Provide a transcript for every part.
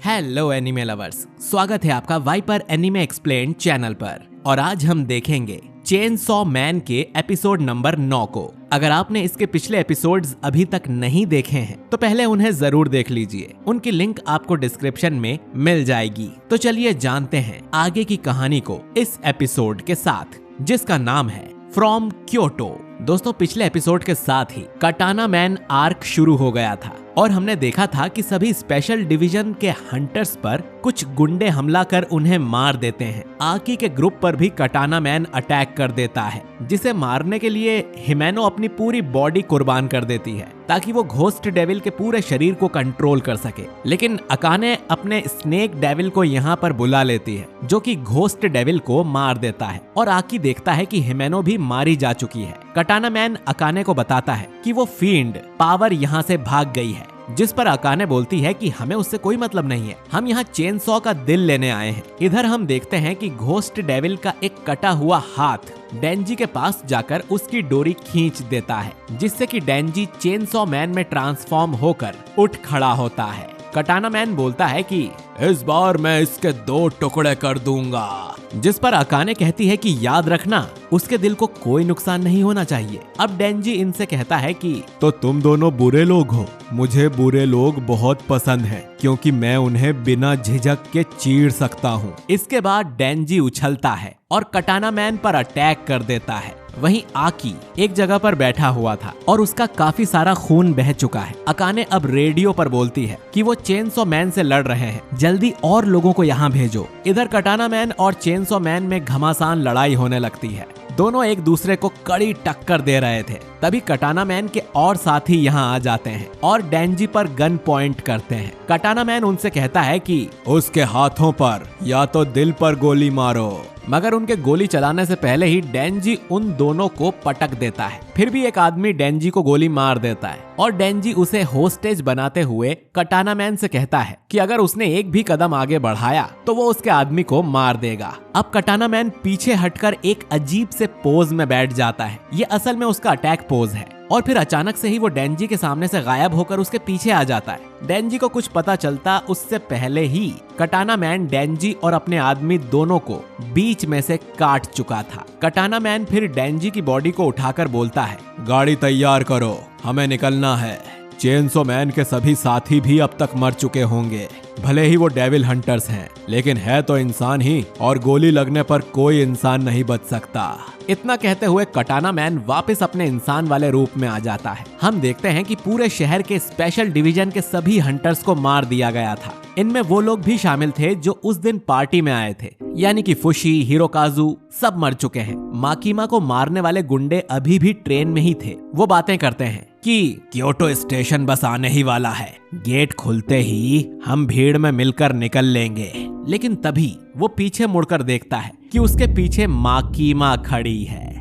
Hello anime lovers, स्वागत है आपका वाइपर एनिमे एक्सप्लेन चैनल पर। और आज हम देखेंगे चेनसॉ मैन के एपिसोड नंबर 9 को। अगर आपने इसके पिछले एपिसोड्स अभी तक नहीं देखे हैं तो पहले उन्हें जरूर देख लीजिए, उनकी लिंक आपको डिस्क्रिप्शन में मिल जाएगी। तो चलिए जानते हैं आगे की कहानी को इस एपिसोड के साथ, जिसका नाम है फ्रॉम क्योटो। दोस्तों, पिछले एपिसोड के साथ ही कटाना मैन आर्क शुरू हो गया था और हमने देखा था कि सभी स्पेशल डिवीजन के हंटर्स पर कुछ गुंडे हमला कर उन्हें मार देते हैं। आकी के ग्रुप पर भी कटाना मैन अटैक कर देता है, जिसे मारने के लिए हिमेनो अपनी पूरी बॉडी कुर्बान कर देती है ताकि वो घोस्ट डेविल के पूरे शरीर को कंट्रोल कर सके। लेकिन अकाने अपने स्नेक डेविल को यहाँ पर बुला लेती है, जो कि घोस्ट डेविल को मार देता है। और आकी देखता है कि हिमेनो भी मारी जा चुकी है। कटाना मैन अकाने को बताता है कि वो फील्ड पावर यहाँ से भाग गई है, जिस पर अकाने बोलती है कि हमें उससे कोई मतलब नहीं है, हम यहाँ चेनसॉ का दिल लेने आए हैं। इधर हम देखते हैं कि घोस्ट डेविल का एक कटा हुआ हाथ डेंजी के पास जाकर उसकी डोरी खींच देता है, जिससे कि डेंजी चेनसॉ मैन में ट्रांसफॉर्म होकर उठ खड़ा होता है। कटाना मैन बोलता है कि इस बार मैं इसके 2 टुकड़े कर दूंगा, जिस पर अकाने कहती है कि याद रखना, उसके दिल को कोई नुकसान नहीं होना चाहिए। अब डेंजी इनसे कहता है कि तो तुम दोनों बुरे लोग हो, मुझे बुरे लोग बहुत पसंद हैं, क्योंकि मैं उन्हें बिना झिझक के चीर सकता हूँ। इसके बाद डेंजी उछलता है और कटाना मैन पर अटैक कर देता है। वहीं आकी एक जगह पर बैठा हुआ था और उसका काफी सारा खून बह चुका है। अकाने अब रेडियो पर बोलती है कि वो चेनसॉ मैन से लड़ रहे हैं, जल्दी और लोगों को यहाँ भेजो। इधर कटाना मैन और चेनसॉ मैन में घमासान लड़ाई होने लगती है। दोनों एक दूसरे को कड़ी टक्कर दे रहे थे। तभी कटाना मैन के और साथी यहाँ आ जाते हैं और डेंजी पर गन पॉइंट करते हैं। कटाना मैन उनसे कहता है कि उसके हाथों पर या तो दिल पर गोली मारो, मगर उनके गोली चलाने से पहले ही डेंजी उन दोनों को पटक देता है। फिर भी एक आदमी डेंजी को गोली मार देता है और डेंजी उसे होस्टेज बनाते हुए कटाना मैन से कहता है कि अगर उसने एक भी कदम आगे बढ़ाया तो वो उसके आदमी को मार देगा। अब कटाना मैन पीछे हटकर एक अजीब से पोज में बैठ जाता है। ये असल में उसका अटैक पोज है। और फिर अचानक से ही वो डेंजी के सामने से गायब होकर उसके पीछे आ जाता है। डेंजी को कुछ पता चलता उससे पहले ही कटाना मैन डेंजी और अपने आदमी दोनों को बीच में से काट चुका था। कटाना मैन फिर डेंजी की बॉडी को उठाकर बोलता है, गाड़ी तैयार करो, हमें निकलना है। चेनसॉ मैन के सभी साथी भी अब तक मर चुके होंगे, भले ही वो डेविल हंटर्स हैं, लेकिन है तो इंसान ही, और गोली लगने पर कोई इंसान नहीं बच सकता। इतना कहते हुए कटाना मैन वापस अपने इंसान वाले रूप में आ जाता है। हम देखते हैं कि पूरे शहर के स्पेशल डिवीजन के सभी हंटर्स को मार दिया गया था। इनमें वो लोग भी शामिल थे जो उस दिन पार्टी में आए थे, यानी कि फुशी, हिरोकाजू सब मर चुके हैं। माकीमा को मारने वाले गुंडे अभी भी ट्रेन में ही थे। वो बातें करते हैं कि क्योटो स्टेशन बस आने ही वाला है, गेट खुलते ही हम भीड़ में मिलकर निकल लेंगे। लेकिन तभी वो पीछे मुड़कर देखता है कि उसके पीछे माकीमा खड़ी है।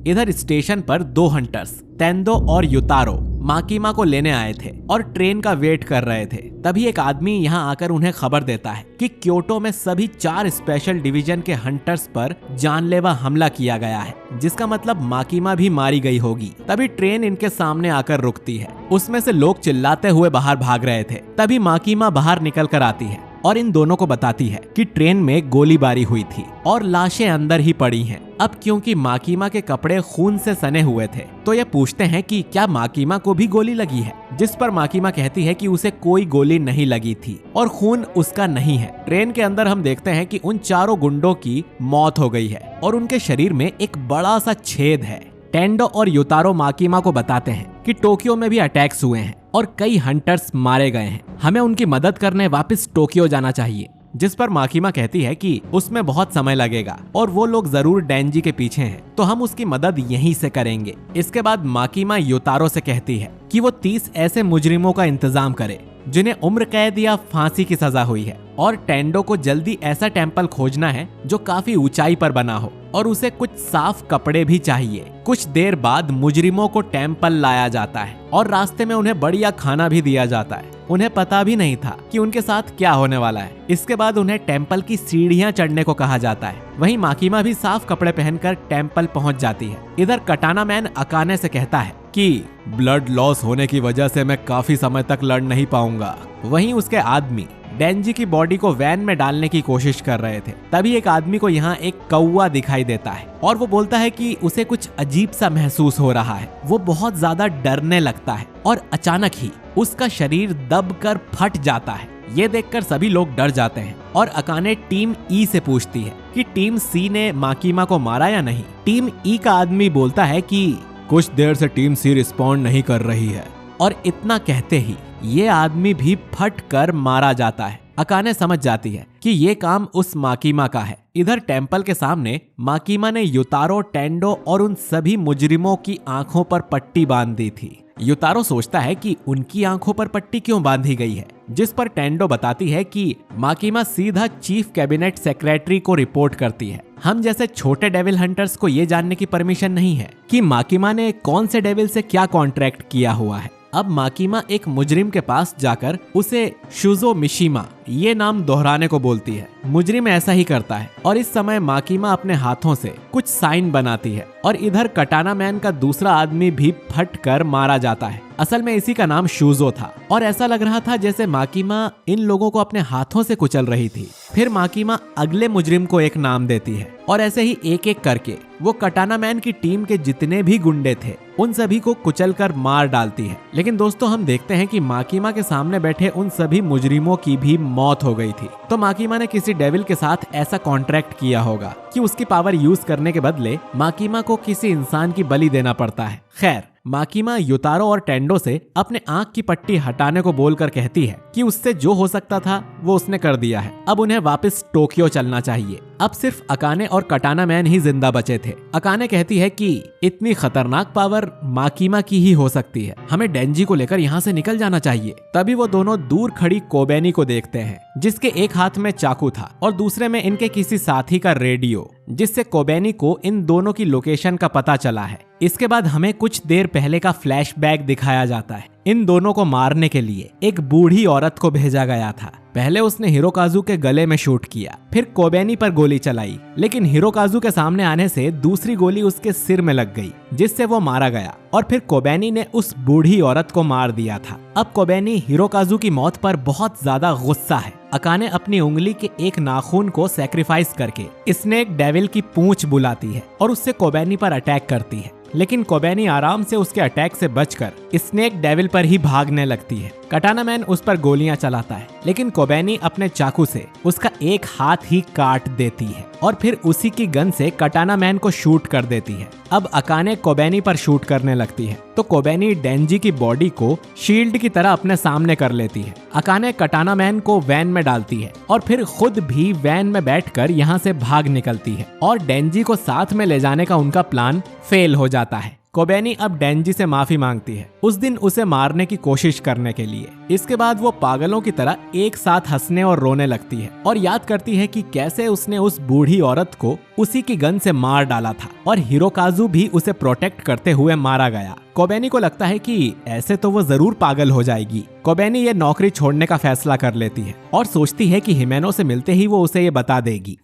इधर स्टेशन पर 2 हंटर्स तेंदो और युतारो माकीमा को लेने आए थे और ट्रेन का वेट कर रहे थे। तभी एक आदमी यहाँ आकर उन्हें खबर देता है कि क्योटो में सभी 4 स्पेशल डिवीजन के हंटर्स पर जानलेवा हमला किया गया है, जिसका मतलब माकीमा भी मारी गई होगी। तभी ट्रेन इनके सामने आकर रुकती है। उसमें से लोग चिल्लाते हुए बाहर भाग रहे थे। तभी माकीमा बाहर निकल कर आती है और इन दोनों को बताती है कि ट्रेन में गोलीबारी हुई थी और लाशें अंदर ही पड़ी हैं। अब क्योंकि माकीमा के कपड़े खून से सने हुए थे तो ये पूछते हैं कि क्या माकीमा को भी गोली लगी है, जिस पर माकीमा कहती है कि उसे कोई गोली नहीं लगी थी और खून उसका नहीं है। ट्रेन के अंदर हम देखते हैं कि उन 4 गुंडों की मौत हो गई है और उनके शरीर में एक बड़ा सा छेद है। टेंडो और युतारो माकीमा को बताते हैं कि टोक्यो में भी अटैक्स हुए हैं और कई हंटर्स मारे गए हैं, हमें उनकी मदद करने वापस टोक्यो जाना चाहिए। जिस पर माकीमा कहती है कि उसमें बहुत समय लगेगा और वो लोग जरूर डेंजी के पीछे हैं, तो हम उसकी मदद यहीं से करेंगे। इसके बाद माकीमा युतारो से कहती है कि वो 30 ऐसे मुजरिमों का इंतजाम करे जिन्हें उम्र कैद या फांसी की सजा हुई है, और टेंडो को जल्दी ऐसा टेम्पल खोजना है जो काफी ऊंचाई पर बना हो और उसे कुछ साफ कपड़े भी चाहिए। कुछ देर बाद मुजरिमों को टेम्पल लाया जाता है और रास्ते में उन्हें बढ़िया खाना भी दिया जाता है। उन्हें पता भी नहीं था कि उनके साथ क्या होने वाला है। इसके बाद उन्हें टेम्पल की सीढ़ियां चढ़ने को कहा जाता है। वहीं माकीमा भी साफ कपड़े पहनकर टेम्पल पहुंच जाती है। इधर कटाना मैन अकाने से कहता है कि ब्लड लॉस होने की वजह से मैं काफी समय तक लड़ नहीं पाऊंगा। वहीं उसके आदमी डेंजी की बॉडी को वैन में डालने की कोशिश कर रहे थे। तभी एक आदमी को यहाँ एक कौवा दिखाई देता है और वो बोलता है कि उसे कुछ अजीब सा महसूस हो रहा है। वो बहुत ज्यादा डरने लगता है और अचानक ही उसका शरीर दबकर फट जाता है। ये देखकर सभी लोग डर जाते हैं और अकाने टीम ई से पूछती है कि टीम सी ने माकीमा को मारा या नहीं। टीम ई का आदमी बोलता है कि कुछ देर से टीम सी रिस्पॉन्ड नहीं कर रही है, और इतना कहते ही ये आदमी भी फट कर मारा जाता है। अकाने समझ जाती है कि ये काम उस माकीमा का है। इधर टेम्पल के सामने माकीमा ने युतारो, टेंडो और उन सभी मुजरिमों की आंखों पर पट्टी बांध दी थी। युतारो सोचता है कि उनकी आंखों पर पट्टी क्यों बांधी गई है, जिस पर टेंडो बताती है कि माकीमा सीधा चीफ कैबिनेट सेक्रेटरी को रिपोर्ट करती है। हम जैसे छोटे डेविल हंटर्स को ये जानने की परमिशन नहीं है कि माकीमा ने कौन से डेविल से क्या कॉन्ट्रैक्ट किया हुआ है। अब माकीमा एक मुजरिम के पास जाकर उसे शुजो मिशिमा ये नाम दोहराने को बोलती है। मुजरिम ऐसा ही करता है और इस समय माकीमा अपने हाथों से कुछ साइन बनाती है और इधर कटाना मैन का दूसरा आदमी भी फट कर मारा जाता है। असल में इसी का नाम शूजो था और ऐसा लग रहा था जैसे माकीमा इन लोगों को अपने हाथों से कुचल रही थी। फिर माकीमा अगले मुजरिम को एक नाम देती है और ऐसे ही एक एक करके वो कटाना मैन की टीम के जितने भी गुंडे थे उन सभी को कुचलकर मार डालती है। लेकिन दोस्तों हम देखते हैं कि माकीमा के सामने बैठे उन सभी मुजरिमों की भी मौत हो गई थी। तो माकीमा ने किसी डेविल के साथ ऐसा कॉन्ट्रैक्ट किया होगा कि उसकी पावर यूज करने के बदले माकीमा को किसी इंसान की बलि देना पड़ता है। खैर माकीमा युतारो और टेंडो से अपने आंख की पट्टी हटाने को बोलकर कहती है कि उससे जो हो सकता था वो उसने कर दिया है। अब उन्हें वापस टोक्यो चलना चाहिए। अब सिर्फ अकाने और कटाना मैन ही जिंदा बचे थे। अकाने कहती है कि इतनी खतरनाक पावर माकीमा की ही हो सकती है, हमें डेंजी को लेकर यहाँ से निकल जाना चाहिए। तभी वो दोनों दूर खड़ी कोबेनी को देखते हैं जिसके एक हाथ में चाकू था और दूसरे में इनके किसी साथी का रेडियो, जिससे कोबेनी को इन दोनों की लोकेशन का पता चला है। इसके बाद हमें कुछ देर पहले का फ्लैशबैक दिखाया जाता है। इन दोनों को मारने के लिए एक बूढ़ी औरत को भेजा गया था। पहले उसने हिरोकाजू के गले में शूट किया, फिर कोबेनी पर गोली चलाई, लेकिन हिरोकाजू के सामने आने से दूसरी गोली उसके सिर में लग गई जिससे वो मारा गया और फिर कोबेनी ने उस बूढ़ी औरत को मार दिया था। अब कोबेनी हिरोकाजू की मौत पर बहुत ज्यादा गुस्सा है। अकाने अपनी उंगली के एक नाखून को सैक्रिफाइस करके स्नेक डेविल की पूंछ बुलाती है और उससे कोबेनी पर अटैक करती है, लेकिन कोबेनी आराम से उसके अटैक से बचकर स्नेक डेविल पर ही भागने लगती है। कटाना मैन उस पर गोलियां चलाता है, लेकिन कोबेनी अपने चाकू से उसका एक हाथ ही काट देती है और फिर उसी की गन से कटाना मैन को शूट कर देती है। अब अकाने कोबेनी पर शूट करने लगती है तो कोबेनी डेंजी की बॉडी को शील्ड की तरह अपने सामने कर लेती है। अकाने कटाना मैन को वैन में डालती है और फिर खुद भी वैन में बैठकर यहाँ से भाग निकलती है और डेंजी को साथ में ले जाने का उनका प्लान फेल हो जाता है। कोबेनी अब डेंजी से माफी मांगती है उस दिन उसे मारने की कोशिश करने के लिए। इसके बाद वो पागलों की तरह एक साथ हंसने और रोने लगती है और याद करती है कि कैसे उसने उस बूढ़ी औरत को उसी की गन से मार डाला था और हिरोकाजू भी उसे प्रोटेक्ट करते हुए मारा गया। कोबेनी को लगता है कि ऐसे तो वो जरूर पागल हो जाएगी। कोबेनी ये नौकरी छोड़ने का फैसला कर लेती है और सोचती है कि हिमेनो से मिलते ही वो उसे ये बता देगी।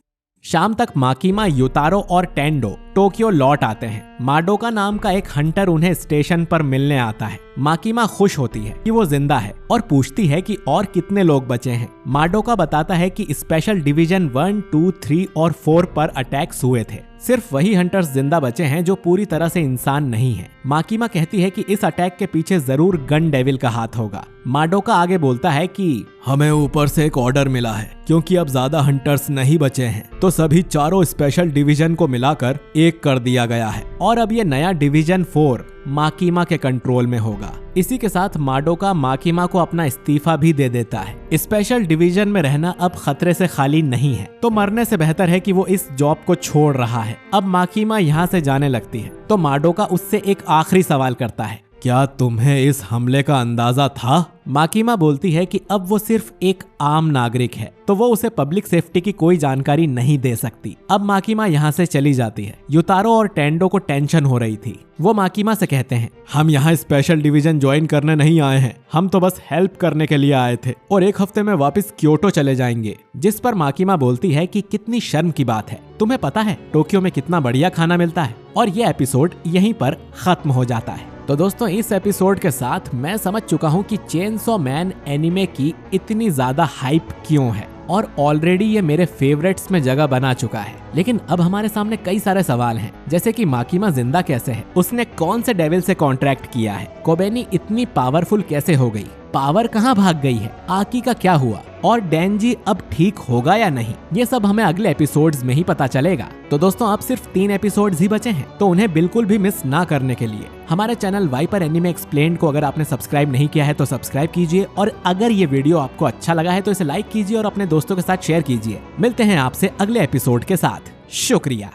शाम तक माकीमा, युतारो और टेंडो टोक्यो लौट आते हैं। माडोका नाम का एक हंटर उन्हें स्टेशन पर मिलने आता है। माकीमा खुश होती है कि वो जिंदा है और पूछती है कि और कितने लोग बचे हैं। माडोका बताता है कि स्पेशल डिवीजन 1, 2, 3 और 4 पर अटैक्स हुए थे। सिर्फ वही हंटर्स जिंदा बचे हैं जो पूरी तरह से इंसान नहीं है। माकीमा कहती है कि इस अटैक के पीछे जरूर गन डेविल का हाथ होगा। माडोका आगे बोलता है कि हमें ऊपर से एक ऑर्डर मिला है, क्योंकि अब ज्यादा हंटर्स नहीं बचे हैं तो सभी चारों स्पेशल डिवीजन को मिलाकर एक कर दिया गया है और अब ये नया डिवीजन 4 माकीमा के कंट्रोल में होगा। इसी के साथ माडोका माकीमा को अपना इस्तीफा भी दे देता है। स्पेशल डिवीजन में रहना अब खतरे से खाली नहीं है, तो मरने से बेहतर है कि वो इस जॉब को छोड़ रहा है। अब माकीमा यहाँ से जाने लगती है तो माडोका उससे एक आखिरी सवाल करता है, क्या तुम्हें इस हमले का अंदाजा था? माकीमा बोलती है कि अब वो सिर्फ एक आम नागरिक है तो वो उसे पब्लिक सेफ्टी की कोई जानकारी नहीं दे सकती। अब माकीमा यहाँ से चली जाती है। युतारो और टेंडो को टेंशन हो रही थी। वो माकीमा से कहते हैं, हम यहाँ स्पेशल डिवीजन ज्वाइन करने नहीं आए हैं, हम तो बस हेल्प करने के लिए आए थे और एक हफ्ते में वापस क्योटो चले जाएंगे। जिस पर माकीमा बोलती है कि कितनी शर्म की बात है, तुम्हें पता है टोक्यो में कितना बढ़िया खाना मिलता है। और ये एपिसोड यहीं पर खत्म हो जाता है। तो दोस्तों इस एपिसोड के साथ मैं समझ चुका हूँ कि चेनसॉ मैन एनिमे की इतनी ज्यादा हाइप क्यों है और ऑलरेडी ये मेरे फेवरेट्स में जगह बना चुका है। लेकिन अब हमारे सामने कई सारे सवाल हैं, जैसे कि माकिमा जिंदा कैसे है, उसने कौन से डेविल से कॉन्ट्रैक्ट किया है, कोबेनी इतनी पावरफुल कैसे हो गई, पावर कहाँ भाग गई है, आकी का क्या हुआ और डेंजी अब ठीक होगा या नहीं, ये सब हमें अगले एपिसोड्स में ही पता चलेगा। तो दोस्तों अब सिर्फ 3 एपिसोड्स ही बचे हैं, तो उन्हें बिल्कुल भी मिस ना करने के लिए हमारे चैनल वाइपर एनिमे एक्सप्लेन्ड को अगर आपने सब्सक्राइब नहीं किया है तो सब्सक्राइब कीजिए, और अगर ये वीडियो आपको अच्छा लगा है तो इसे लाइक कीजिए और अपने दोस्तों के साथ शेयर कीजिए। मिलते हैं आपसे अगले एपिसोड के साथ। शुक्रिया।